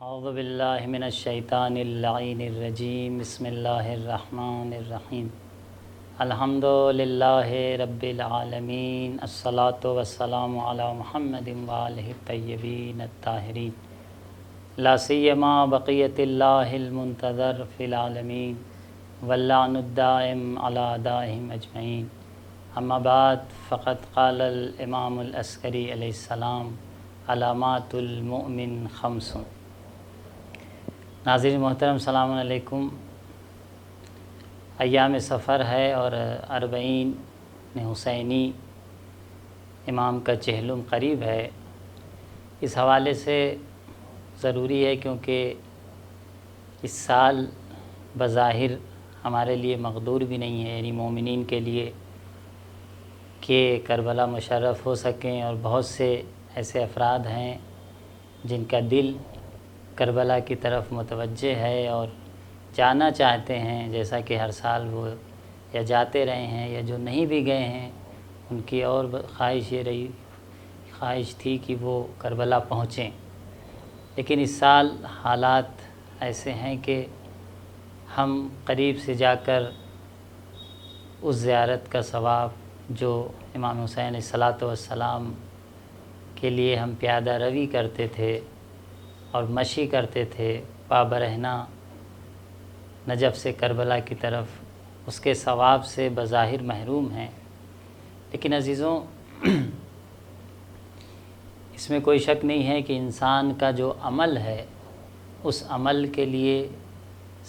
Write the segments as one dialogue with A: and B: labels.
A: اعوذ باللہ من الشیطان اللعین الرجیم بسم اللہ الرحمن الرحیم الحمد للہ رب العالمین الصلاۃ والسلام علی محمد وآلہ الطیبین الطاہرین لا سیما بقیت اللہ المنتظر فی العالمین واللعن الدائم علی اعدائہم اجمعین اما بعد فقد قال الامام العسکری علیہ السلام علامات المؤمن خمس۔ ناظرین محترم السلام علیکم۔ ایام سفر ہے اور اربعین حسینی امام کا چہلم قریب ہے۔ اس حوالے سے ضروری ہے کیونکہ اس سال بظاہر ہمارے لیے مقدور بھی نہیں ہے، یعنی مومنین کے لیے کہ کربلا مشرف ہو سکیں، اور بہت سے ایسے افراد ہیں جن کا دل کربلا کی طرف متوجہ ہے اور جانا چاہتے ہیں، جیسا کہ ہر سال وہ یا جاتے رہے ہیں یا جو نہیں بھی گئے ہیں ان کی اور خواہش تھی کہ وہ کربلا پہنچیں۔ لیکن اس سال حالات ایسے ہیں کہ ہم قریب سے جا کر اس زیارت کا ثواب جو امام حسین علیہ الصلاۃ والسلام کے لیے ہم پیادہ روی کرتے تھے اور مشی کرتے تھے پا برہنہ نجف سے کربلا کی طرف، اس کے ثواب سے بظاہر محروم ہیں۔ لیکن عزیزوں، اس میں کوئی شک نہیں ہے کہ انسان کا جو عمل ہے اس عمل کے لیے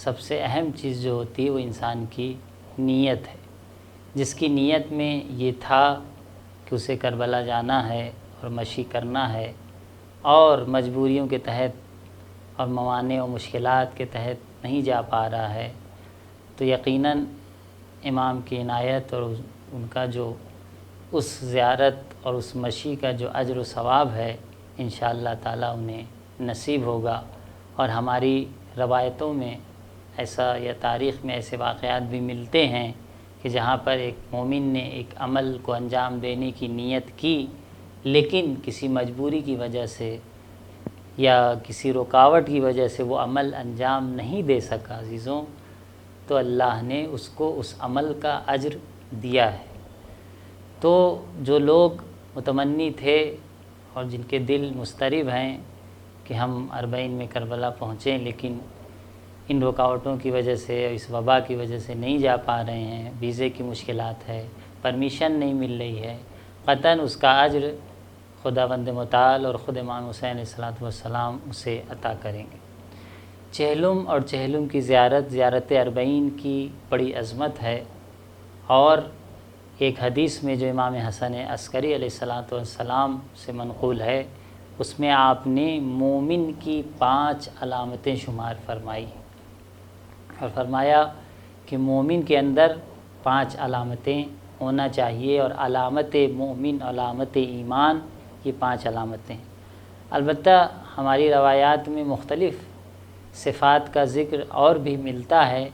A: سب سے اہم چیز جو ہوتی ہے وہ انسان کی نیت ہے۔ جس کی نیت میں یہ تھا کہ اسے کربلا جانا ہے اور مشی کرنا ہے، اور مجبوریوں کے تحت اور موانع و مشکلات کے تحت نہیں جا پا رہا ہے، تو یقیناً امام کی عنایت اور ان کا جو اس زیارت اور اس مشی کا جو اجر و ثواب ہے انشاءاللہ تعالیٰ انہیں نصیب ہوگا۔ اور ہماری روایتوں میں ایسا یا تاریخ میں ایسے واقعات بھی ملتے ہیں کہ جہاں پر ایک مومن نے ایک عمل کو انجام دینے کی نیت کی، لیکن کسی مجبوری کی وجہ سے یا کسی رکاوٹ کی وجہ سے وہ عمل انجام نہیں دے سکا عزیزوں، تو اللہ نے اس کو اس عمل کا اجر دیا ہے۔ تو جو لوگ متمنی تھے اور جن کے دل مضطرب ہیں کہ ہم اربعین میں کربلا پہنچیں، لیکن ان رکاوٹوں کی وجہ سے، اس وبا کی وجہ سے نہیں جا پا رہے ہیں، ویزے کی مشکلات ہے، پرمیشن نہیں مل رہی ہے، قطعاً اس کا اجر خداوند متعال اور خود امام حسین علیہ الصلاۃ والسلام اسے عطا کریں گے۔ چہلم اور چہلم کی زیارت اربعین کی بڑی عظمت ہے، اور ایک حدیث میں جو امام حسن عسکری علیہ الصلاۃ والسلام سے منقول ہے، اس میں آپ نے مومن کی 5 علامتیں شمار فرمائی اور فرمایا کہ مومن کے اندر 5 علامتیں ہونا چاہیے، اور علامت مومن، علامت ایمان، یہ 5 علامتیں۔ البتہ ہماری روایات میں مختلف صفات کا ذکر اور بھی ملتا ہے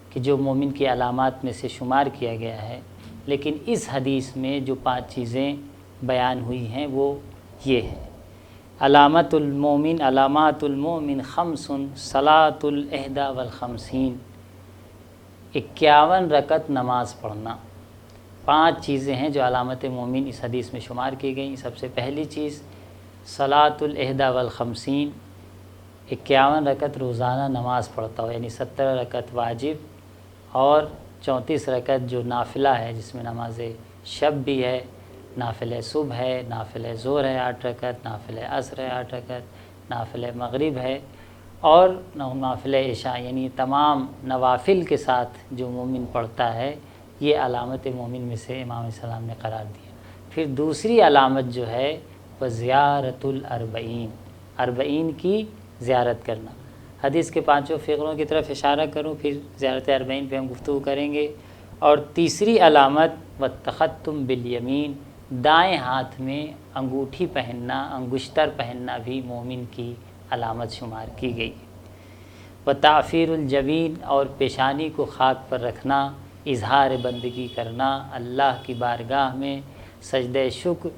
A: کہ جو مومن کی علامات میں سے شمار کیا گیا ہے، لیکن اس حدیث میں جو 5 چیزیں بیان ہوئی ہیں وہ یہ ہے: علامات المؤمن خمس صلاۃ الاحدی والخمسین، 51 رکعت نماز پڑھنا۔ 5 چیزیں ہیں جو علامت مومن اس حدیث میں شمار کی گئیں۔ سب سے پہلی چیز صلاۃ الاحدی والخمسین، 51 رکعت روزانہ نماز پڑھتا ہو، یعنی 70 رکعت واجب اور 34 رکعت جو نافلہ ہے، جس میں نماز شب بھی ہے، نافلہ صبح ہے، نافلہ ظہر ہے 8 رکعت، نافلہ عصر ہے 8 رکعت، نافلہ مغرب ہے، اور نافلہ عشاء، یعنی تمام نوافل کے ساتھ جو مومن پڑھتا ہے، یہ علامت مومن میں سے امام علیہ السلام نے قرار دیا۔ پھر دوسری علامت جو ہے وہ زیارت الاربعین، اربعین کی زیارت کرنا۔ حدیث کے 5 فقروں کی طرف اشارہ کروں، پھر زیارت اربعین پہ ہم گفتگو کریں گے۔ اور تیسری علامت والتختم بالیمین، دائیں ہاتھ میں انگوٹھی پہننا، انگشتر پہننا بھی مومن کی علامت شمار کی گئی۔ وتعفیر الجبین، اور پیشانی کو خاک پر رکھنا، اظہار بندگی کرنا، اللہ کی بارگاہ میں سجدہ شکر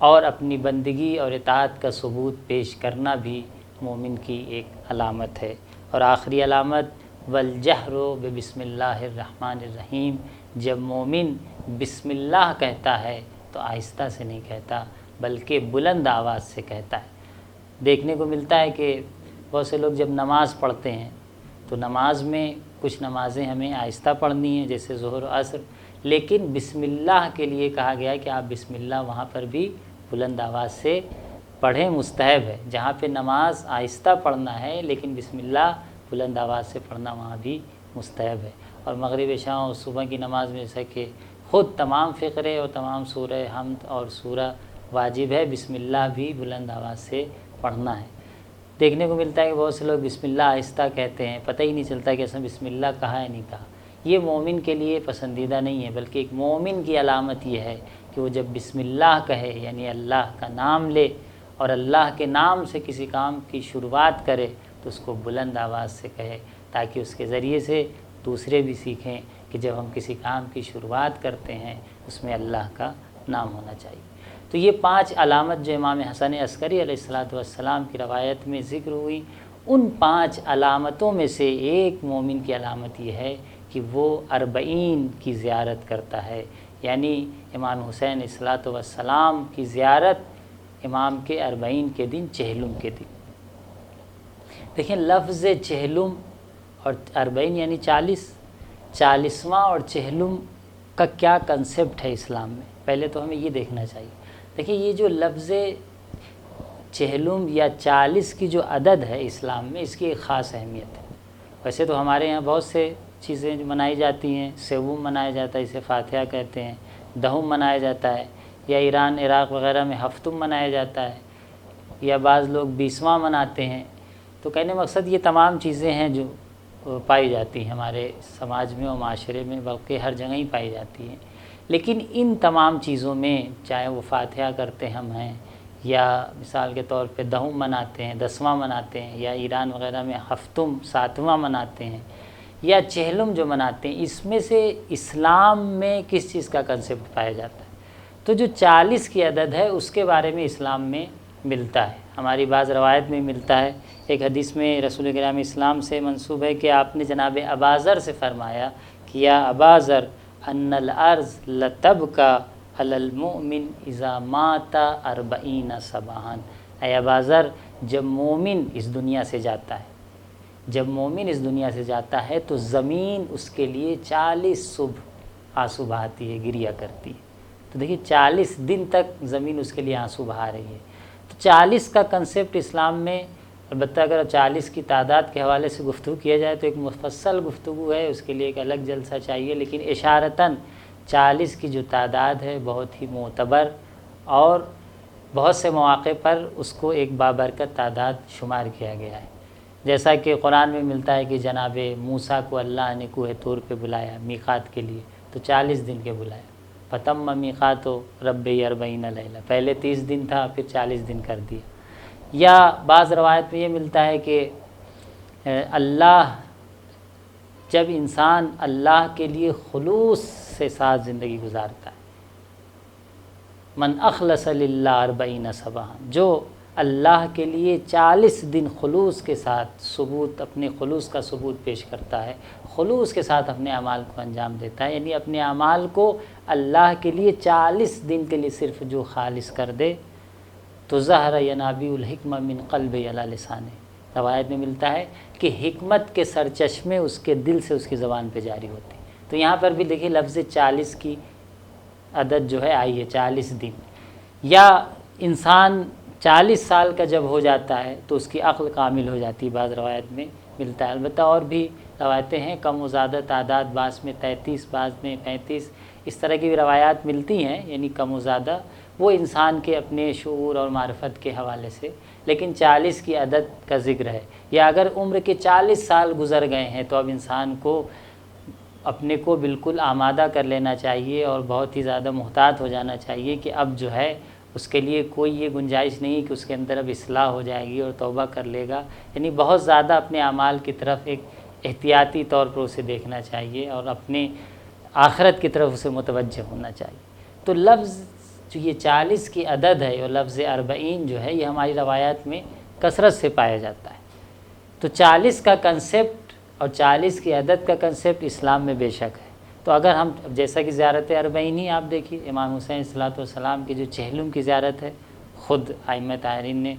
A: اور اپنی بندگی اور اطاعت کا ثبوت پیش کرنا بھی مومن کی ایک علامت ہے۔ اور آخری علامت والجہر بسم اللہ الرحمن الرحیم، جب مومن بسم اللہ کہتا ہے تو آہستہ سے نہیں کہتا بلکہ بلند آواز سے کہتا ہے۔ دیکھنے کو ملتا ہے کہ بہت سے لوگ جب نماز پڑھتے ہیں تو نماز میں کچھ نمازیں ہمیں آہستہ پڑھنی ہیں جیسے ظہر و عصر، لیکن بسم اللہ کے لیے کہا گیا ہے کہ آپ بسم اللہ وہاں پر بھی بلند آواز سے پڑھیں، مستحب ہے۔ جہاں پہ نماز آہستہ پڑھنا ہے لیکن بسم اللہ بلند آواز سے پڑھنا وہاں بھی مستحب ہے۔ اور مغرب عشاء اور صبح کی نماز میں جیسا کہ خود تمام فقرے اور تمام سورہ حمد اور سورہ واجب ہے، بسم اللہ بھی بلند آواز سے پڑھنا ہے۔ دیکھنے کو ملتا ہے کہ بہت سے لوگ بسم اللہ آہستہ کہتے ہیں، پتہ ہی نہیں چلتا کہ اصلا بسم اللہ کہا ہے نہیں کہا۔ یہ مومن کے لیے پسندیدہ نہیں ہے، بلکہ ایک مومن کی علامت یہ ہے کہ وہ جب بسم اللہ کہے یعنی اللہ کا نام لے اور اللہ کے نام سے کسی کام کی شروعات کرے تو اس کو بلند آواز سے کہے، تاکہ اس کے ذریعے سے دوسرے بھی سیکھیں کہ جب ہم کسی کام کی شروعات کرتے ہیں اس میں اللہ کا نام ہونا چاہیے۔ تو یہ 5 علامت جو امام حسن عسکری علیہ السلام کی روایت میں ذکر ہوئی، ان 5 علامتوں میں سے ایک مومن کی علامت یہ ہے کہ وہ 40 کی زیارت کرتا ہے، یعنی امام حسین علیہ السلام کی زیارت امام کے 40 کے دن چہلم کے دن۔ دیکھیں لفظ چہلم اور 40 یعنی 40واں اور چہلم کا کیا کنسپٹ ہے اسلام میں، پہلے تو ہمیں یہ دیکھنا چاہیے۔ دیکھیں یہ جو لفظ چہلم یا 40 کی جو عدد ہے اسلام میں، اس کی ایک خاص اہمیت ہے۔ ویسے تو ہمارے یہاں بہت سے چیزیں جو منائی جاتی ہیں، سوم منایا جاتا ہے، اسے فاتحہ کہتے ہیں، دہم منایا جاتا ہے، یا ایران عراق وغیرہ میں ہفتم منایا جاتا ہے، یا بعض لوگ 20واں مناتے ہیں۔ تو کہنے مقصد یہ تمام چیزیں ہیں جو پائی جاتی ہیں ہمارے سماج میں اور معاشرے میں، بلکہ ہر جگہ ہی پائی جاتی ہیں۔ لیکن ان تمام چیزوں میں چاہے وہ فاتحہ کرتے ہم ہیں، یا مثال کے طور پہ دہم مناتے ہیں، 10واں مناتے ہیں، یا ایران وغیرہ میں ہفتم 7واں مناتے ہیں، یا چہلم جو مناتے ہیں، اس میں سے اسلام میں کس چیز کا کنسپٹ پایا جاتا ہے؟ تو جو 40 کی عدد ہے اس کے بارے میں اسلام میں ملتا ہے، ہماری بعض روایت میں ملتا ہے۔ ایک حدیث میں رسول کریم اسلام سے منسوب ہے کہ آپ نے جناب اباذر سے فرمایا کہ یا اباذر ان الارض لتبکا علی المؤمن اذا مات 40 صباحا، اے اباذر جب مومن اس دنیا سے جاتا ہے، جب مومن اس دنیا سے جاتا ہے تو زمین اس کے لیے 40 صبح آنسو بہاتی ہے، گریا کرتی ہے۔ تو دیکھیے 40 دن تک زمین اس کے لیے آنسو بہا رہی ہے۔ تو 40 کا کنسپٹ اسلام میں، البتہ اگر 40 کی تعداد کے حوالے سے گفتگو کیا جائے تو ایک مفصل گفتگو ہے، اس کے لیے ایک الگ جلسہ چاہیے، لیکن اشارتاً 40 کی جو تعداد ہے بہت ہی معتبر اور بہت سے مواقع پر اس کو ایک بابرکت تعداد شمار کیا گیا ہے۔ جیسا کہ قرآن میں ملتا ہے کہ جناب موسیٰ کو اللہ نے کوہ طور پہ بلایا میقات کے لیے، تو 40 دن کے بلایا، فتم میقات ربی 40 لیلہ، پہلے 30 دن تھا پھر 40 دن کر دیا۔ یا بعض روایت میں یہ ملتا ہے کہ اللہ جب انسان اللہ کے لیے خلوص سے ساتھ زندگی گزارتا ہے، من اخلص للہ 40 صباحا، جو اللہ کے لیے 40 دن خلوص کے ساتھ ثبوت، اپنے خلوص کا ثبوت پیش کرتا ہے، خلوص کے ساتھ اپنے اعمال کو انجام دیتا ہے، یعنی اپنے اعمال کو اللہ کے لیے 40 دن کے لیے صرف جو خالص کر دے تو ظہر ینابیع الحکمہ من قلب علی لسانہ، روایت میں ملتا ہے کہ حکمت کے سرچشمے اس کے دل سے اس کی زبان پہ جاری ہوتے ہیں۔ تو یہاں پر بھی دیکھیے لفظ 40 کی عدد جو ہے آئی ہے، 40 دن۔ یا انسان 40 سال کا جب ہو جاتا ہے تو اس کی عقل کامل ہو جاتی ہے، بعض روایت میں ملتا ہے، البتہ اور بھی روایتیں ہیں کم و زیادہ تعداد، بعض میں 33 بعض میں 35، اس طرح کی بھی روایات ملتی ہیں، یعنی کم و زیادہ وہ انسان کے اپنے شعور اور معرفت کے حوالے سے، لیکن 40 کی عدد کا ذکر ہے۔ یا اگر عمر کے 40 سال گزر گئے ہیں تو اب انسان کو اپنے کو بالکل آمادہ کر لینا چاہیے اور بہت ہی زیادہ محتاط ہو جانا چاہیے کہ اب جو ہے اس کے لیے کوئی یہ گنجائش نہیں کہ اس کے اندر اب اصلاح ہو جائے گی اور توبہ کر لے گا، یعنی بہت زیادہ اپنے اعمال کی طرف ایک احتیاطی طور پر اسے دیکھنا چاہیے اور اپنے آخرت کی طرف اسے متوجہ ہونا چاہیے۔ تو لفظ جو یہ 40 کی عدد ہے اور لفظ 40 جو ہے یہ ہماری روایات میں کثرت سے پایا جاتا ہے۔ تو 40 کا کنسیپٹ اور 40 کی عدد کا کنسیپٹ اسلام میں بے شک ہے۔ تو اگر ہم جیسا کہ زیارت اربعینی آپ دیکھیے، امام حسین صلاۃ والسلام کی جو چہلم کی زیارت ہے، خود ائمہ طاہرین نے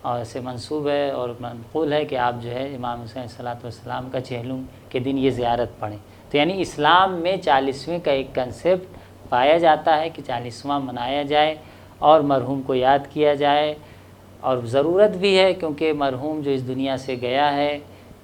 A: اور اسے منسوب ہے اور منقول ہے کہ آپ جو ہے امام حسین صلاۃ والسلام کا چہلم کے دن یہ زیارت پڑھیں۔ تو یعنی اسلام میں 40ویں کا ایک کنسیپٹ پایا جاتا ہے کہ 40واں منایا جائے اور مرحوم کو یاد کیا جائے، اور ضرورت بھی ہے کیونکہ مرحوم جو اس دنیا سے گیا ہے،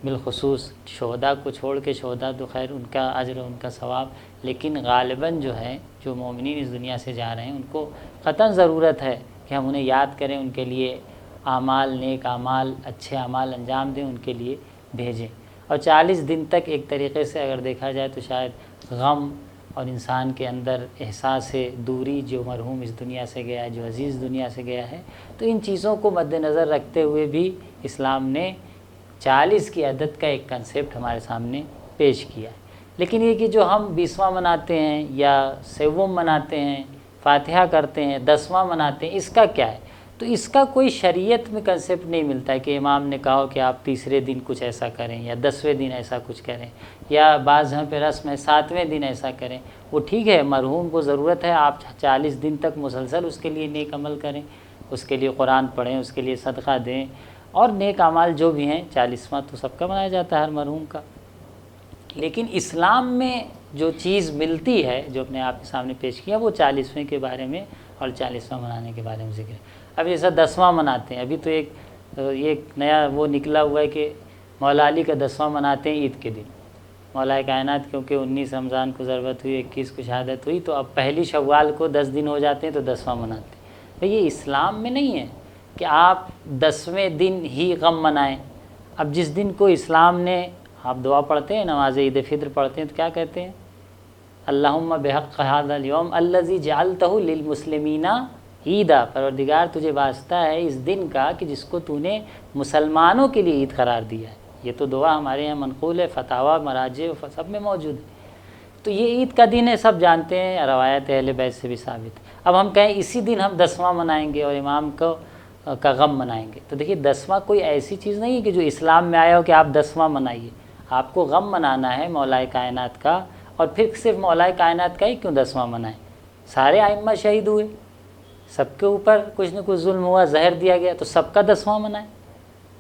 A: بالخصوص شہداء کو چھوڑ کے، شہداء تو خیر ان کا اجر ان کا ثواب، لیکن غالباً جو ہے جو مومنین اس دنیا سے جا رہے ہیں ان کو قطعاً ضرورت ہے کہ ہم انہیں یاد کریں، ان کے لیے اعمال، نیک اعمال، اچھے اعمال انجام دیں، ان کے لیے بھیجیں۔ اور 40 دن تک ایک طریقے سے اگر دیکھا جائے تو شاید غم اور انسان کے اندر احساس دوری، جو مرحوم اس دنیا سے گیا ہے، جو عزیز دنیا سے گیا ہے، تو ان چیزوں کو مد نظر رکھتے ہوئے بھی اسلام نے 40 کی عدد کا ایک کنسیپٹ ہمارے سامنے پیش کیا ہے۔ لیکن یہ کہ جو ہم 20واں مناتے ہیں یا 7واں مناتے ہیں، فاتحہ کرتے ہیں، 10واں مناتے ہیں، اس کا کیا ہے؟ تو اس کا کوئی شریعت میں کنسیپٹ نہیں ملتا ہے کہ امام نے کہا کہ آپ تیسرے دن کچھ ایسا کریں یا 10ویں دن ایسا کچھ کریں، یا بعض جگہ پہ رسم ہے 7ویں دن ایسا کریں۔ وہ ٹھیک ہے، مرحوم کو ضرورت ہے، آپ 40 دن تک مسلسل اس کے لیے نیک عمل کریں، اس کے لیے قرآن پڑھیں، اس کے لیے صدقہ دیں، اور نیک اعمال جو بھی ہیں 40واں تو سب کا منایا جاتا ہے ہر مرحوم کا۔ لیکن اسلام میں جو چیز ملتی ہے جو اپنے آپ کے سامنے پیش کیا، وہ 40ویں کے بارے میں اور 40واں منانے کے بارے میں ذکر ہے۔ اب جیسا 10واں مناتے ہیں، ابھی تو ایک نیا وہ نکلا ہوا ہے کہ مولا علی کا 10واں مناتے ہیں عید کے دن۔ مولا کائنات کیونکہ 19 رمضان کو ضرورت ہوئی، 21 کو شہادت ہوئی، تو اب پہلی شوال کو 10 دن ہو جاتے ہیں تو 10واں مناتے ہیں۔ بھئی یہ اسلام میں نہیں ہے کہ آپ 10ویں دن ہی غم منائیں۔ اب جس دن کو اسلام نے، آپ دعا پڑھتے ہیں، نماز عید فطر پڑھتے ہیں تو کیا کہتے ہیں؟ اللہم بحق ھذا الیوم الذی جعلتہ للمسلمین عیدا، پروردگار تجھے واسطہ ہے اس دن کا کہ جس کو تو نے مسلمانوں کے لیے عید قرار دیا ہے۔ یہ تو دعا ہمارے یہاں منقول ہے، فتاویٰ، مراجع سب میں موجود ہے۔ تو یہ عید کا دن ہے، سب جانتے ہیں، روایت اہل بیت سے بھی ثابت ہے۔ اب ہم کہیں اسی دن ہم 10واں منائیں گے اور امام کا غم منائیں گے، تو دیکھیے 10واں کوئی ایسی چیز نہیں ہے کہ جو اسلام میں آیا ہو کہ آپ 10واں منائیے۔ آپ کو غم منانا ہے مولا کائنات کا، اور پھر صرف مولا کائنات کا ہی کیوں 10واں منائیں؟ سارے ائمہ شہید ہوئے، سب کے اوپر کچھ نہ کچھ ظلم ہوا، زہر دیا گیا، تو سب کا 10واں منائیں،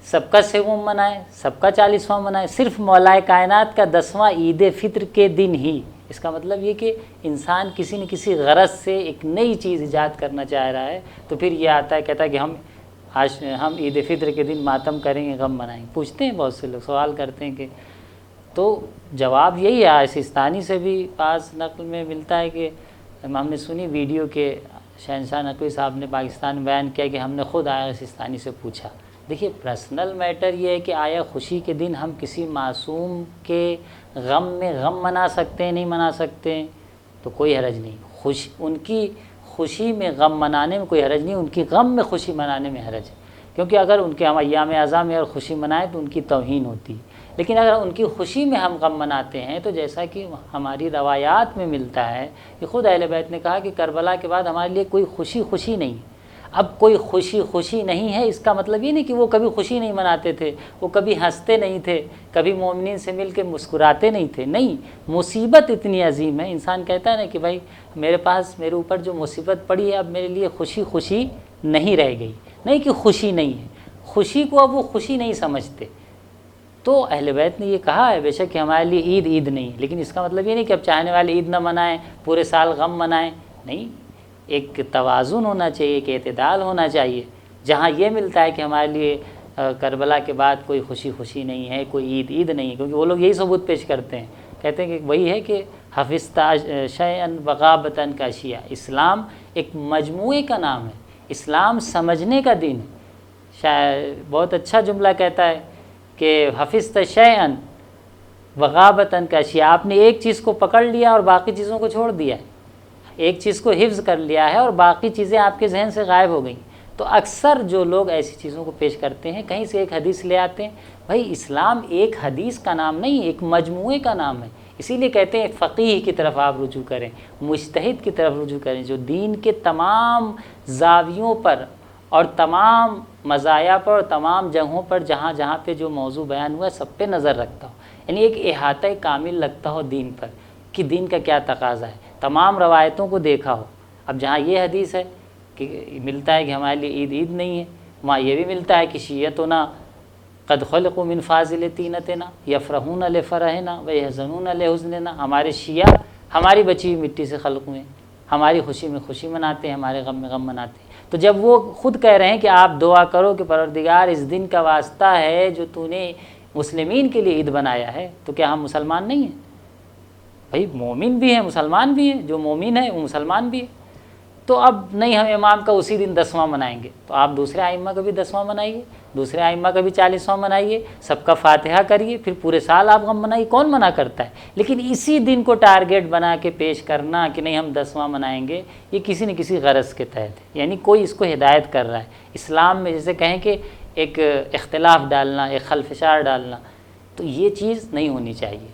A: سب کا 7واں منائیں، سب کا 40واں منائیں، صرف مولا کائنات کا 10واں عید فطر کے دن ہی۔ اس کا مطلب یہ کہ انسان کسی نہ کسی غرض سے ایک نئی چیز ایجاد کرنا چاہ رہا ہے، تو پھر یہ آتا ہے، کہتا ہے کہ ہم عید فطر کے دن ماتم کریں گے، غم منائیں گے۔ پوچھتے ہیں بہت سے لوگ، سوال کرتے ہیں کہ، تو جواب یہی ہے، سستانی سے بھی بعض نقل میں ملتا ہے کہ ہم نے سنی ویڈیو کے شہنشاہ نقوی صاحب نے پاکستان میں بیان کیا کہ ہم نے خود آیا سستانی سے پوچھا۔ دیکھیے پرسنل میٹر یہ ہے کہ آیا خوشی کے دن ہم کسی معصوم کے غم میں غم منا سکتے ہیں، نہیں منا سکتے ہیں؟ تو کوئی حرج نہیں، ان کی خوشی میں غم منانے میں کوئی حرج نہیں، ان کی غم میں خوشی منانے میں حرج ہے، کیونکہ اگر ان کے ہم ایام اعزاء میں اگر خوشی منائیں تو ان کی توہین ہوتی ہے۔ لیکن اگر ان کی خوشی میں ہم غم مناتے ہیں تو جیسا کہ ہماری روایات میں ملتا ہے کہ خود اہل بیت نے کہا کہ کربلا کے بعد ہمارے لیے کوئی خوشی نہیں۔ اب کوئی خوشی نہیں ہے، اس کا مطلب یہ نہیں کہ وہ کبھی خوشی نہیں مناتے تھے، وہ کبھی ہنستے نہیں تھے، کبھی مومنین سے مل کے مسکراتے نہیں تھے، نہیں، مصیبت اتنی عظیم ہے، انسان کہتا ہے نا کہ بھائی میرے اوپر جو مصیبت پڑی ہے اب میرے لیے خوشی نہیں رہ گئی، نہیں کہ خوشی نہیں ہے، خوشی کو اب وہ خوشی نہیں سمجھتے۔ تو اہل بیت نے یہ کہا ہے بے شک کہ ہمارے لیے عید نہیں، لیکن اس کا مطلب یہ نہیں کہ اب چاہنے والے عید نہ منائیں، پورے سال غم منائیں، نہیں، ایک توازن ہونا چاہیے، ایک اعتدال ہونا چاہیے۔ جہاں یہ ملتا ہے کہ ہمارے لیے کربلا کے بعد کوئی خوشی نہیں ہے، کوئی عید نہیں ہے، کیونکہ وہ لوگ یہی ثبوت پیش کرتے ہیں، کہتے ہیں کہ وہی ہے کہ حفظت شیئا وغابت عنک اشیاء، اسلام ایک مجموعے کا نام ہے، اسلام سمجھنے کا دین ہے۔ بہت اچھا جملہ کہتا ہے کہ حفظت شیئا وغابت عنک اشیاء، آپ نے ایک چیز کو پکڑ لیا اور باقی چیزوں کو چھوڑ دیا ہے، ایک چیز کو حفظ کر لیا ہے اور باقی چیزیں آپ کے ذہن سے غائب ہو گئیں۔ تو اکثر جو لوگ ایسی چیزوں کو پیش کرتے ہیں، کہیں سے ایک حدیث لے آتے ہیں، بھائی اسلام ایک حدیث کا نام نہیں، ایک مجموعے کا نام ہے، اسی لیے کہتے ہیں فقیہ کی طرف آپ رجوع کریں، مجتہد کی طرف رجوع کریں، جو دین کے تمام زاویوں پر اور تمام مزایا پر اور تمام جگہوں پر جہاں جہاں پہ جو موضوع بیان ہوا ہے سب پہ نظر رکھتا ہو، یعنی ایک احاطہ کامل رکھتا ہو دین پر کہ دین کا کیا تقاضا ہے، تمام روایتوں کو دیکھا ہو۔ اب جہاں یہ حدیث ہے کہ ملتا ہے کہ ہمارے لیے عید نہیں ہے، وہاں یہ بھی ملتا ہے کہ شیعتنا قد خلقوا من فاضل طینتنا یفرحون لفرحنا ویحزنون لحزننا، ہمارے شیعہ ہماری بچی ہوئی مٹی سے خلق ہوئے ہیں، ہماری خوشی میں خوشی مناتے ہیں، ہمارے غم میں غم مناتے ہیں۔ تو جب وہ خود کہہ رہے ہیں کہ آپ دعا کرو کہ پروردگار اس دن کا واسطہ ہے جو تو نے مسلمین کے لیے عید بنایا ہے، تو کیا ہم مسلمان نہیں ہیں؟ بھائی مومن بھی ہیں مسلمان بھی ہیں، جو مومن ہے وہ مسلمان بھی ہے۔ تو اب نہیں ہم امام کا اسی دن 10واں منائیں گے، تو آپ دوسرے ائمہ کا بھی 10واں منائیے، دوسرے ائمہ کا بھی 40واں منائیے، سب کا فاتحہ کریے، پھر پورے سال آپ غم منائیے، کون منع کرتا ہے؟ لیکن اسی دن کو ٹارگیٹ بنا کے پیش کرنا کہ نہیں ہم 10واں منائیں گے، یہ کسی نہ کسی غرض کے تحت ہے، یعنی کوئی اس کو ہدایت کر رہا ہے۔ اسلام میں جیسے کہیں کہ ایک اختلاف ڈالنا، ایک خلفشار ڈالنا، تو یہ چیز نہیں ہونی چاہیے۔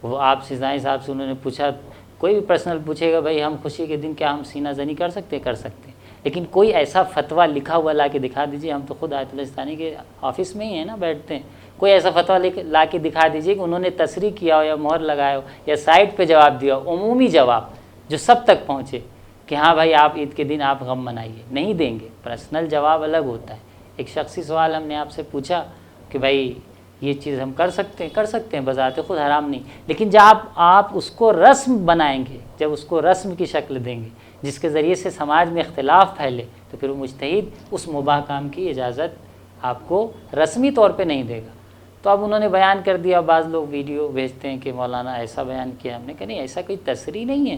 A: وہ آپ سے زاہد صاحب سے انہوں نے پوچھا، کوئی بھی پرسنل پوچھے گا بھائی ہم خوشی کے دن کیا ہم سینہ زنی کر سکتے ہیں، لیکن کوئی ایسا فتویٰ لکھا ہوا لا کے دکھا دیجیے، ہم تو خود آیت اللہ سستانی کے آفس میں ہی ہیں نا، بیٹھتے ہیں، کوئی ایسا فتویٰ لا کے دکھا دیجیے کہ انہوں نے تصریح کیا ہو یا مہر لگایا ہو یا سائٹ پہ جواب دیا ہو، عمومی جواب جو سب تک پہنچے کہ ہاں بھائی آپ عید کے دن آپ غم منائیے، نہیں دیں گے۔ پرسنل جواب الگ ہوتا ہے۔ ایک شخصی سوال ہم نے آپ سے پوچھا کہ بھائی یہ چیز ہم کر سکتے ہیں بذات خود حرام نہیں، لیکن جب آپ اس کو رسم بنائیں گے، جب اس کو رسم کی شکل دیں گے جس کے ذریعے سے سماج میں اختلاف پھیلے، تو پھر وہ مجتہد اس مباح کام کی اجازت آپ کو رسمی طور پہ نہیں دے گا۔ تو اب انہوں نے بیان کر دیا، بعض لوگ ویڈیو بھیجتے ہیں کہ مولانا ایسا بیان کیا، ہم نے کہا نہیں ایسا کوئی تصریح نہیں ہے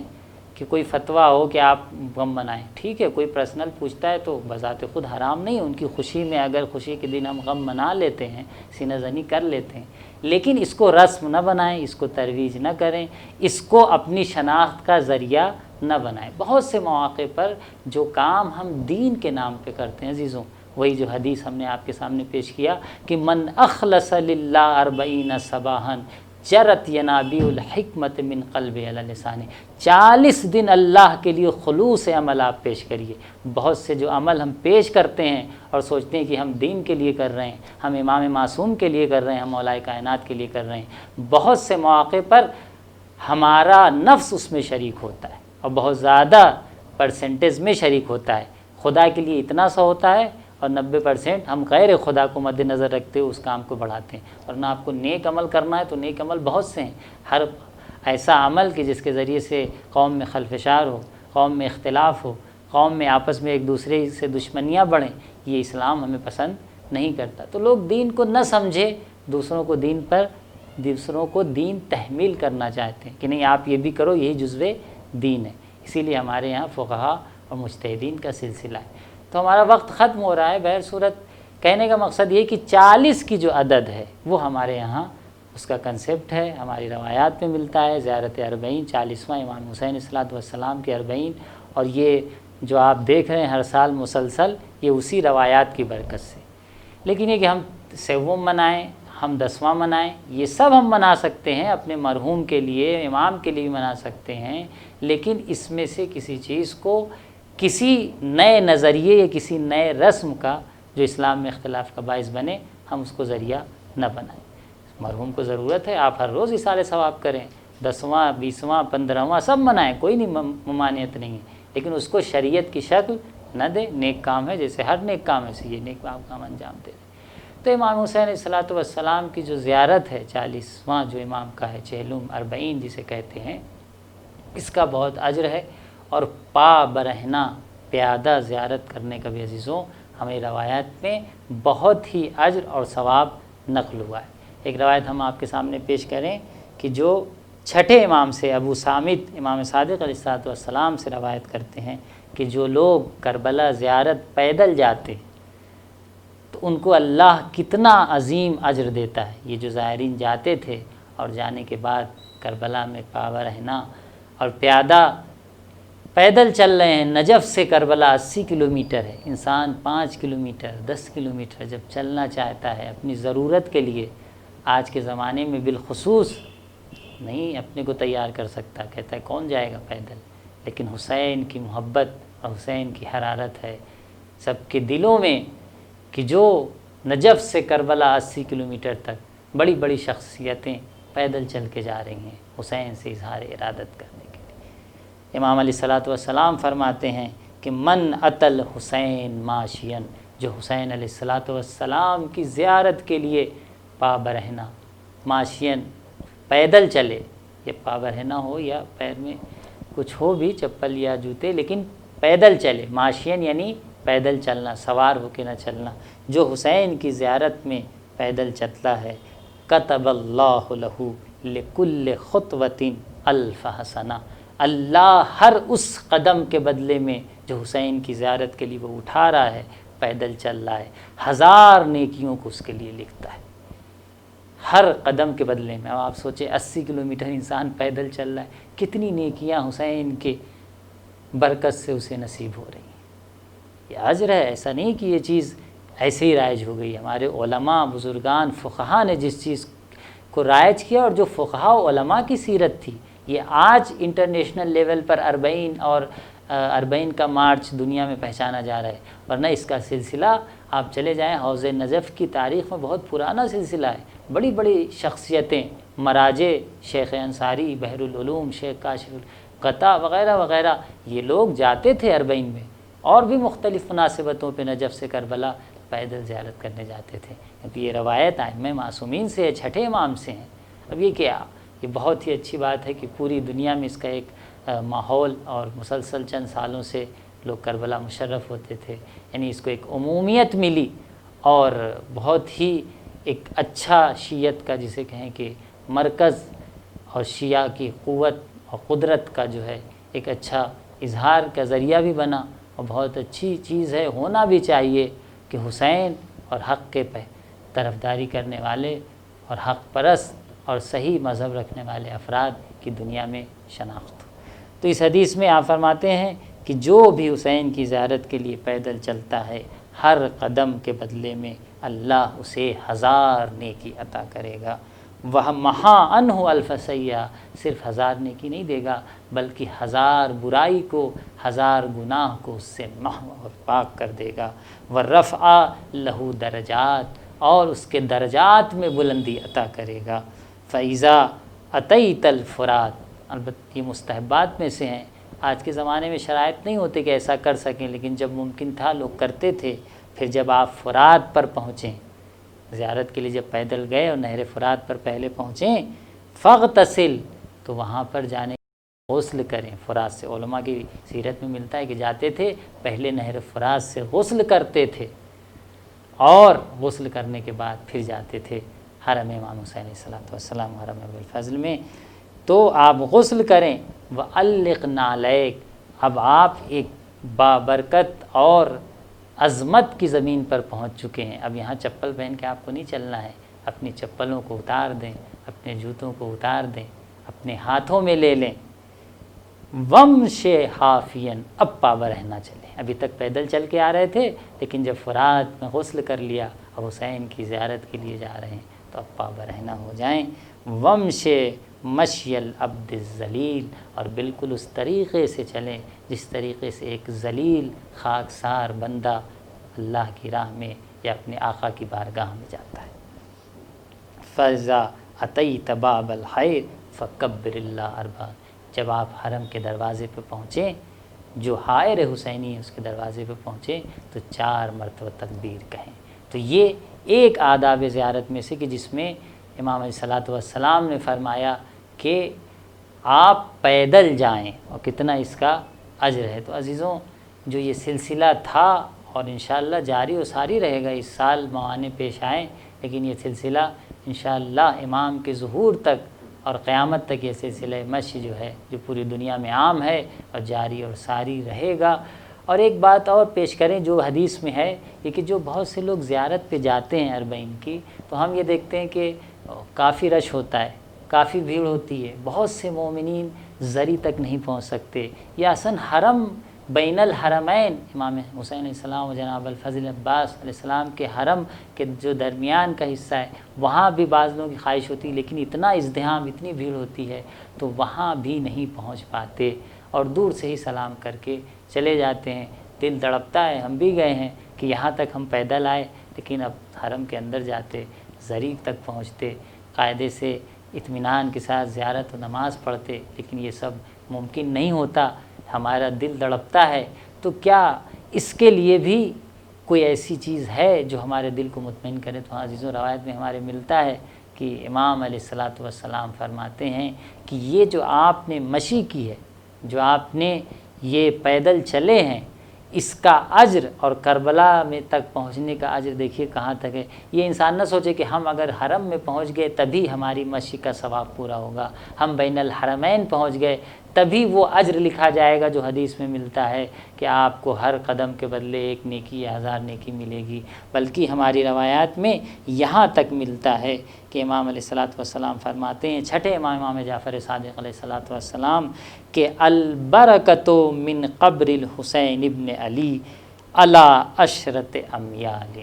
A: کہ کوئی فتویٰ ہو کہ آپ غم منائیں۔ ٹھیک ہے کوئی پرسنل پوچھتا ہے تو بذات خود حرام نہیں ہے، ان کی خوشی میں اگر خوشی کے دن ہم غم منا لیتے ہیں، سینہ زنی کر لیتے ہیں، لیکن اس کو رسم نہ بنائیں، اس کو ترویج نہ کریں، اس کو اپنی شناخت کا ذریعہ نہ بنائیں۔ بہت سے مواقع پر جو کام ہم دین کے نام پہ کرتے ہیں عزیزوں، وہی جو حدیث ہم نے آپ کے سامنے پیش کیا کہ من اخلص للہ 40 صباحا جرت ینابیع الحکمت من قلب علی لسان، 40 دن اللہ کے لیے خلوص عمل آپ پیش کریے۔ بہت سے جو عمل ہم پیش کرتے ہیں اور سوچتے ہیں کہ ہم دین کے لیے کر رہے ہیں، ہم امام معصوم کے لیے کر رہے ہیں، ہم مولا کائنات کے لیے کر رہے ہیں، بہت سے مواقع پر ہمارا نفس اس میں شریک ہوتا ہے اور بہت زیادہ پرسنٹیج میں شریک ہوتا ہے۔ خدا کے لیے اتنا سا ہوتا ہے اور 90% ہم غیر خدا کو مد نظر رکھتے ہوئے اس کام کو بڑھاتے ہیں۔ اور نہ آپ کو نیک عمل کرنا ہے تو نیک عمل بہت سے ہیں، ہر ایسا عمل کہ جس کے ذریعے سے قوم میں خلفشار ہو، قوم میں اختلاف ہو، قوم میں آپس میں ایک دوسرے سے دشمنیاں بڑھیں، یہ اسلام ہمیں پسند نہیں کرتا۔ تو لوگ دین کو نہ سمجھے، دوسروں کو دین تحمیل کرنا چاہتے ہیں کہ نہیں آپ یہ بھی کرو، یہی جزو دین ہے۔ اسی لیے ہمارے یہاں فقہا اور مجتہدین کا سلسلہ ہے۔ تو ہمارا وقت ختم ہو رہا ہے۔ بہر صورت کہنے کا مقصد یہ کہ 40 کی جو عدد ہے وہ ہمارے یہاں اس کا کنسیپٹ ہے، ہماری روایات میں ملتا ہے۔ زیارت 40 40واں امام حسین علیہ الصلوۃ والسلام کے 40، اور یہ جو آپ دیکھ رہے ہیں ہر سال مسلسل، یہ اسی روایات کی برکت سے۔ لیکن یہ کہ ہم 7واں منائیں، ہم 10واں منائیں، یہ سب ہم منا سکتے ہیں، اپنے مرحوم کے لیے، امام کے لیے بھی منا سکتے ہیں، لیکن اس میں سے کسی چیز کو کسی نئے نظریے یا کسی نئے رسم کا جو اسلام میں اختلاف کا باعث بنے، ہم اس کو ذریعہ نہ بنائیں۔ مرحوم کو ضرورت ہے آپ ہر روز اثار ثواب کریں، 10واں 20واں 15واں سب منائیں، کوئی نہیں ممانعت نہیں ہے، لیکن اس کو شریعت کی شکل نہ دیں۔ نیک کام ہے، جیسے ہر نیک کام ہے سے یہ نیک کام انجام دے دیں۔ تو امام حسین علیہ الصلوۃ والسلام کی جو زیارت ہے 40واں جو امام کا ہے، چہلم 40 جسے کہتے ہیں، اس کا بہت اجر ہے، اور پا برہنہ پیادہ زیارت کرنے کا بھی عزیزوں ہمیں روایات میں بہت ہی اجر اور ثواب نقل ہوا ہے۔ ایک روایت ہم آپ کے سامنے پیش کریں کہ جو چھٹے امام سے ابو صامت امام صادق علیہ الصلوۃ والسلام سے روایت کرتے ہیں کہ جو لوگ کربلا زیارت پیدل جاتے تو ان کو اللہ کتنا عظیم اجر دیتا ہے۔ یہ جو زائرین جاتے تھے اور جانے کے بعد کربلا میں پاوا رہنا اور پیدل چل رہے ہیں، نجف سے کربلا 80 کلومیٹر ہے، انسان 5 کلومیٹر 10 کلومیٹر جب چلنا چاہتا ہے اپنی ضرورت کے لیے، آج کے زمانے میں بالخصوص نہیں اپنے کو تیار کر سکتا، کہتا ہے کون جائے گا پیدل، لیکن حسین کی محبت اور حسین کی حرارت ہے سب کے دلوں میں کہ جو نجف سے کربلا 80 کلومیٹر تک بڑی بڑی شخصیتیں پیدل چل کے جا رہی ہیں حسین سے اظہار ارادت کرنے کے لیے۔ امام علیہ الصلوۃ والسلام فرماتے ہیں کہ من اتل حسین ماشین، جو حسین علیہ الصلوۃ والسلام کی زیارت کے لیے پا برہنہ، ماشین پیدل چلے، یہ پا برہنہ ہو یا پیر میں کچھ ہو بھی چپل یا جوتے، لیکن پیدل چلے، ماشین یعنی پیدل چلنا، سوار ہو کے نہ چلنا، جو حسین کی زیارت میں پیدل چلتا ہے، کتب اللہ لہ لکل خطوۃ الف حسنہ، اللہ ہر اس قدم کے بدلے میں جو حسین کی زیارت کے لیے وہ اٹھا رہا ہے، پیدل چل رہا ہے، 1000 نیکیوں کو اس کے لیے لکھتا ہے ہر قدم کے بدلے میں۔ اب آپ سوچیں 80 کلومیٹر انسان پیدل چل رہا ہے، کتنی نیکیاں حسین کے برکت سے اسے نصیب ہو رہی ہیں۔ یہ اجر ہے، ایسا نہیں کہ یہ چیز ایسے ہی رائج ہو گئی۔ ہمارے علماء بزرگان فقہا نے جس چیز کو رائج کیا، اور جو فقہا و علماء کی سیرت تھی، یہ آج انٹرنیشنل لیول پر 40 کا مارچ دنیا میں پہچانا جا رہا ہے، ورنہ اس کا سلسلہ آپ چلے جائیں حوض نجف کی تاریخ میں بہت پرانا سلسلہ ہے۔ بڑی بڑی شخصیتیں، مراجع، شیخ انصاری، بحر العلوم، شیخ کاشف الغطا وغیرہ وغیرہ، یہ لوگ جاتے تھے 40 میں، اور بھی مختلف مناسبتوں پہ نجف سے کربلا پیدل زیارت کرنے جاتے تھے، کیونکہ یہ روایت ائمہ معصومین سے ہے، چھٹے امام سے ہیں۔ اب یہ کیا، یہ بہت ہی اچھی بات ہے کہ پوری دنیا میں اس کا ایک ماحول، اور مسلسل چند سالوں سے لوگ کربلا مشرف ہوتے تھے، یعنی اس کو ایک عمومیت ملی، اور بہت ہی ایک اچھا شیعت کا جسے کہیں کہ مرکز، اور شیعہ کی قوت اور قدرت کا جو ہے ایک اچھا اظہار کا ذریعہ بھی بنا، اور بہت اچھی چیز ہے، ہونا بھی چاہیے کہ حسین اور حق کے طرفداری کرنے والے اور حق پرست اور صحیح مذہب رکھنے والے افراد کی دنیا میں شناخت ہو۔ تو اس حدیث میں آپ فرماتے ہیں کہ جو بھی حسین کی زیارت کے لیے پیدل چلتا ہے، ہر قدم کے بدلے میں اللہ اسے 1000 نیکی عطا کرے گا۔ وہ محا عنہ الف سیئہ، صرف 1000 نیکی نہیں دے گا، بلکہ 1000 برائی کو، 1000 گناہ کو اس سے محو اور پاک کر دے گا۔ ورفع لہ درجات، اور اس کے درجات میں بلندی عطا کرے گا۔ فَإِذَا أَتَيْتَ الْفُرَاتَ، البتہ یہ مستحبات میں سے ہیں، آج کے زمانے میں شرائط نہیں ہوتے کہ ایسا کر سکیں، لیکن جب ممکن تھا لوگ کرتے تھے۔ پھر جب آپ فرات پر پہنچیں، زیارت کے لیے جب پیدل گئے اور نہر فرات پر پہلے پہنچیں، فاغتسل، تو وہاں پر جانے غسل کریں فرات سے۔ علماء کی سیرت میں ملتا ہے کہ جاتے تھے پہلے نہر فرات سے غسل کرتے تھے، اور غسل کرنے کے بعد پھر جاتے تھے حرم امام حسین علیہ الصلوۃ والسلام، حرم ابو الفضل میں۔ تو آپ غسل کریں، وَعَلِّقْ نَعْلَيْكَ، اب آپ ایک بابرکت اور عظمت کی زمین پر پہنچ چکے ہیں، اب یہاں چپل پہن کے آپ کو نہیں چلنا ہے، اپنی چپلوں کو اتار دیں، اپنے جوتوں کو اتار دیں، اپنے ہاتھوں میں لے لیں۔ وَمْشِ حَافِيًا، اب پابند رہنا چلیں، ابھی تک پیدل چل کے آ رہے تھے، لیکن جب فرات میں غسل کر لیا اور حسین کی زیارت کے لیے جا رہے ہیں تو اب پابند رہنا ہو جائیں۔ وَمْشِ مشی العبد الذلیل، اور بالکل اس طریقے سے چلیں جس طریقے سے ایک ذلیل خاکسار بندہ اللہ کی راہ میں یا اپنے آقا کی بارگاہ میں جاتا ہے۔ فَإِذَا أَتَيْتَ بَابَ الْخَيْرِ فَكَبِّرِ اللَّهَ أَرْبَعًا، جب آپ حرم کے دروازے پہ پہنچیں، جو حائر حسینی ہے اس کے دروازے پہ پہنچیں، تو 4 مرتبہ تکبیر کہیں۔ تو یہ ایک آداب زیارت میں سے کہ جس میں امام علیہ الصلوۃ والسلام نے فرمایا کہ آپ پیدل جائیں، اور کتنا اس کا اجر ہے۔ تو عزیزوں، جو یہ سلسلہ تھا اور انشاءاللہ جاری و ساری رہے گا، اس سال موانع پیش آئیں، لیکن یہ سلسلہ انشاءاللہ امام کے ظہور تک اور قیامت تک یہ سلسلہ مشی جو ہے، جو پوری دنیا میں عام ہے اور جاری اور ساری رہے گا۔ اور ایک بات اور پیش کریں جو حدیث میں ہے، یہ کہ جو بہت سے لوگ زیارت پہ جاتے ہیں 40 کی، تو ہم یہ دیکھتے ہیں کہ کافی رش ہوتا ہے، کافی بھیڑ ہوتی ہے، بہت سے مومنین زری تک نہیں پہنچ سکتے، یا اصلاً حرم بین الحرمین، امام حسین علیہ السلام و جناب الفضل عباس علیہ السلام کے حرم کے جو درمیان کا حصہ ہے، وہاں بھی بعض لوگوں کی خواہش ہوتی ہے، لیکن اتنا ازدحام، اتنی بھیڑ ہوتی ہے تو وہاں بھی نہیں پہنچ پاتے، اور دور سے ہی سلام کر کے چلے جاتے ہیں۔ دل تڑپتا ہے، ہم بھی گئے ہیں کہ یہاں تک ہم پیدل آئے، لیکن اب حرم کے اندر جاتے، زریق تک پہنچتے، قاعدے سے اطمینان کے ساتھ زیارت و نماز پڑھتے، لیکن یہ سب ممکن نہیں ہوتا، ہمارا دل تڑپتا ہے۔ تو کیا اس کے لیے بھی کوئی ایسی چیز ہے جو ہمارے دل کو مطمئن کرے؟ تو عزیزوں، روایت میں ہمارے ملتا ہے کہ امام علیہ الصلاۃ والسلام فرماتے ہیں کہ یہ جو آپ نے مشی کی ہے، جو آپ نے یہ پیدل چلے ہیں، اس کا اجر اور کربلا میں تک پہنچنے کا اجر دیکھیے کہاں تک ہے۔ یہ انسان نہ سوچے کہ ہم اگر حرم میں پہنچ گئے تبھی ہماری مشی کا ثواب پورا ہوگا، ہم بین الحرمین پہنچ گئے تبھی وہ اجر لکھا جائے گا جو حدیث میں ملتا ہے کہ آپ کو ہر قدم کے بدلے 1 نیکی یا 1000 نیکی ملے گی، بلکہ ہماری روایات میں یہاں تک ملتا ہے کہ امام علیہ الصلاۃ والسلام فرماتے ہیں، چھٹے امام جعفر صادق علیہ الصلاۃ والسلام، کہ البرکۃ من قبر الحسین ابن علی علی عشرۃ امیال،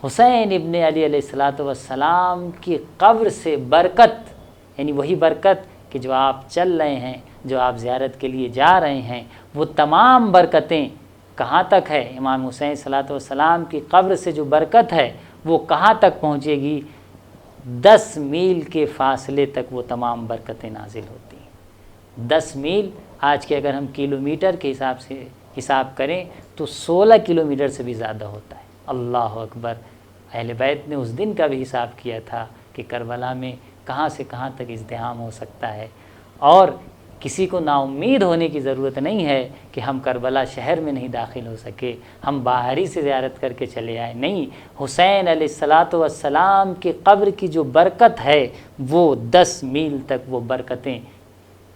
A: حسین ابن علی علیہ الصلاۃ والسلام کی قبر سے برکت، یعنی وہی برکت کہ جو آپ چل رہے ہیں، جو آپ زیارت کے لیے جا رہے ہیں، وہ تمام برکتیں کہاں تک ہے؟ امام حسین صلاۃ والسلام کی قبر سے جو برکت ہے وہ کہاں تک پہنچے گی؟ 10 میل کے فاصلے تک وہ تمام برکتیں نازل ہوتی ہیں۔ 10 میل آج کے اگر ہم کلومیٹر کے حساب سے حساب کریں تو 16 کلومیٹر سے بھی زیادہ ہوتا ہے۔ اللہ اکبر! اہل بیت نے اس دن کا بھی حساب کیا تھا کہ کربلا میں کہاں سے کہاں تک ازدحام ہو سکتا ہے، اور کسی کو نا امید ہونے کی ضرورت نہیں ہے کہ ہم کربلا شہر میں نہیں داخل ہو سکے، ہم باہر ہی سے زیارت کر کے چلے آئے، نہیں، حسین علیہ الصلاۃ والسلام کی قبر کی جو برکت ہے وہ 10 میل تک وہ برکتیں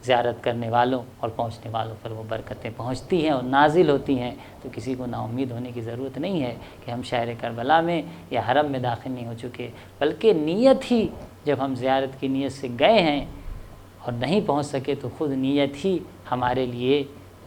A: زیارت کرنے والوں اور پہنچنے والوں پر وہ برکتیں پہنچتی ہیں اور نازل ہوتی ہیں۔ تو کسی کو نا امید ہونے کی ضرورت نہیں ہے کہ ہم شہر کربلا میں یا حرم میں داخل نہیں ہو چکے، بلکہ نیت ہی، جب ہم زیارت کی نیت سے گئے ہیں اور نہیں پہنچ سکے تو خود نیت ہی ہمارے لیے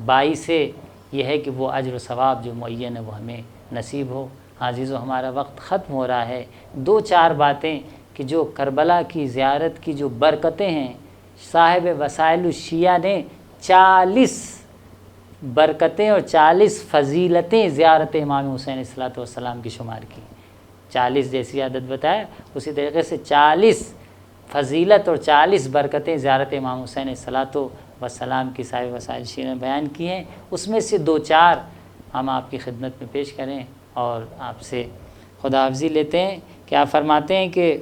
A: باعث یہ ہے کہ وہ اجر و ثواب جو معین ہے وہ ہمیں نصیب ہو۔ عزیزو، ہمارا وقت ختم ہو رہا ہے۔ 2-4 باتیں کہ جو کربلا کی زیارت کی جو برکتیں ہیں، صاحب وسائل الشیعہ نے 40 برکتیں اور 40 فضیلتیں زیارت امام حسین علیہ الصلوۃ والسلام کی شمار کی۔ 40 جیسی عدد بتایا، اسی طریقے سے 40 فضیلت اور 40 برکتیں زیارت امام حسین علیہ الصلوۃ والسلام کی صاحب وسائل الشیعہ نے بیان کی ہیں۔ اس میں سے 2-4 ہم آپ کی خدمت میں پیش کریں اور آپ سے خدا حافظی لیتے ہیں کہ آپ فرماتے ہیں کہ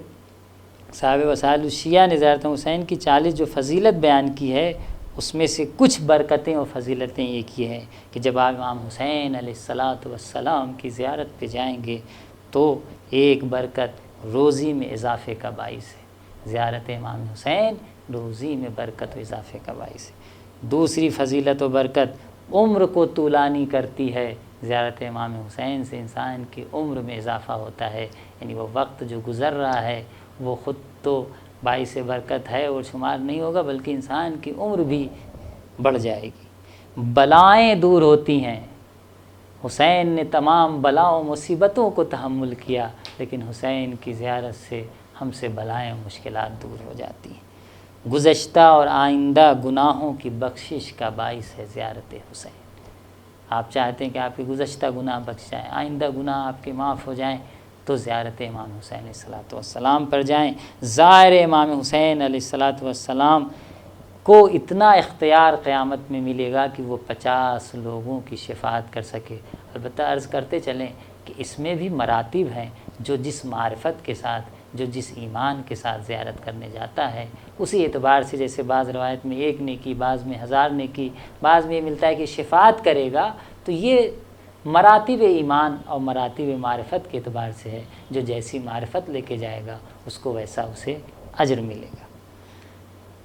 A: صاحب وسائل الشیعہ نے زیارت حسین کی 40 جو فضیلت بیان کی ہے، اس میں سے کچھ برکتیں اور فضیلتیں یہ کی ہیں کہ جب آپ امام حسین علیہ الصلوۃ والسلام کی زیارت پہ جائیں گے تو ایک برکت روزی میں اضافے کا باعث ہے، زیارت امام حسین روزی میں برکت و اضافے کا باعث ہے۔ دوسری فضیلت و برکت، عمر کو طولانی کرتی ہے، زیارت امام حسین سے انسان کی عمر میں اضافہ ہوتا ہے، یعنی وہ وقت جو گزر رہا ہے وہ خود تو باعث برکت ہے اور شمار نہیں ہوگا، بلکہ انسان کی عمر بھی بڑھ جائے گی۔ بلائیں دور ہوتی ہیں، حسین نے تمام بلاؤں مصیبتوں کو تحمل کیا، لیکن حسین کی زیارت سے ہم سے بلائیں و مشکلات دور ہو جاتی ہیں۔ گزشتہ اور آئندہ گناہوں کی بخشش کا باعث ہے زیارت حسین۔ آپ چاہتے ہیں کہ آپ کے گزشتہ گناہ بخش جائیں، آئندہ گناہ آپ کے معاف ہو جائیں، تو زیارت امام حسین علیہ الصلوۃ والسلام پر جائیں۔ زائر امام حسین علیہ الصلوۃ والسلام کو اتنا اختیار قیامت میں ملے گا کہ وہ 50 لوگوں کی شفاعت کر سکے۔ البتہ عرض کرتے چلیں کہ اس میں بھی مراتب ہیں، جو جس معرفت کے ساتھ، جو جس ایمان کے ساتھ زیارت کرنے جاتا ہے، اسی اعتبار سے، جیسے بعض روایت میں 1 نیکی، بعض میں 1000 نیکی، بعض میں یہ ملتا ہے کہ شفاعت کرے گا، تو یہ مراتب ایمان اور مراتب معرفت کے اعتبار سے ہے۔ جو جیسی معرفت لے کے جائے گا اس کو ویسا اسے اجر ملے گا۔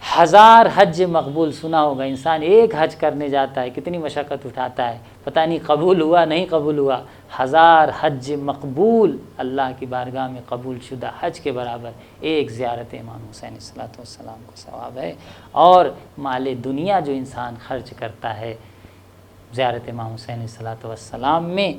A: 1000 حج مقبول سنا ہوگا، انسان ایک حج کرنے جاتا ہے کتنی مشقت اٹھاتا ہے، پتہ نہیں قبول ہوا نہیں قبول ہوا۔ 1000 حج مقبول اللہ کی بارگاہ میں قبول شدہ حج کے برابر ایک زیارت امام حسین علیہ الصلوۃ والسلام کو ثواب ہے۔ اور مال دنیا جو انسان خرچ کرتا ہے زیارت امام حسین علیہ الصلوۃ والسلام میں،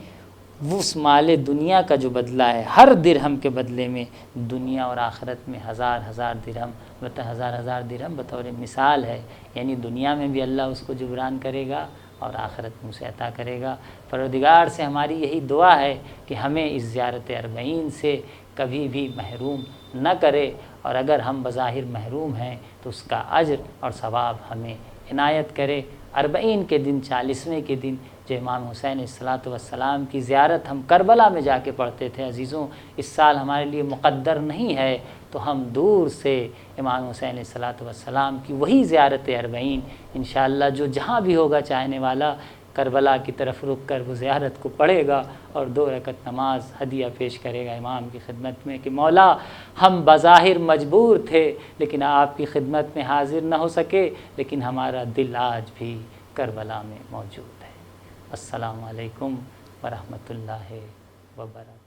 A: اس مال دنیا کا جو بدلہ ہے، ہر درہم کے بدلے میں دنیا اور آخرت میں 1000 درہم، 1000 درہم بطور مثال ہے، یعنی دنیا میں بھی اللہ اس کو جبران کرے گا اور آخرت میں اسے عطا کرے گا۔ پروردگار سے ہماری یہی دعا ہے کہ ہمیں اس زیارت اربعین سے کبھی بھی محروم نہ کرے، اور اگر ہم بظاہر محروم ہیں تو اس کا اجر اور ثواب ہمیں عنایت کرے۔ اربعین کے دن، 40ویں کے دن جو امام حسین علیہ الصلوۃ والسلام کی زیارت ہم کربلا میں جا کے پڑھتے تھے، عزیزوں اس سال ہمارے لیے مقدر نہیں ہے، تو ہم دور سے امام حسین علیہ الصلوۃ والسلام کی وہی زیارت اربعین انشاءاللہ جو جہاں بھی ہوگا چاہنے والا، کربلا کی طرف رک کر وہ زیارت کو پڑھے گا اور 2 رکعت نماز ہدیہ پیش کرے گا امام کی خدمت میں کہ مولا ہم بظاہر مجبور تھے لیکن آپ کی خدمت میں حاضر نہ ہو سکے، لیکن ہمارا دل آج بھی کربلا میں موجود ہے۔ السلام علیکم ورحمۃ اللہ وبرکاتہ۔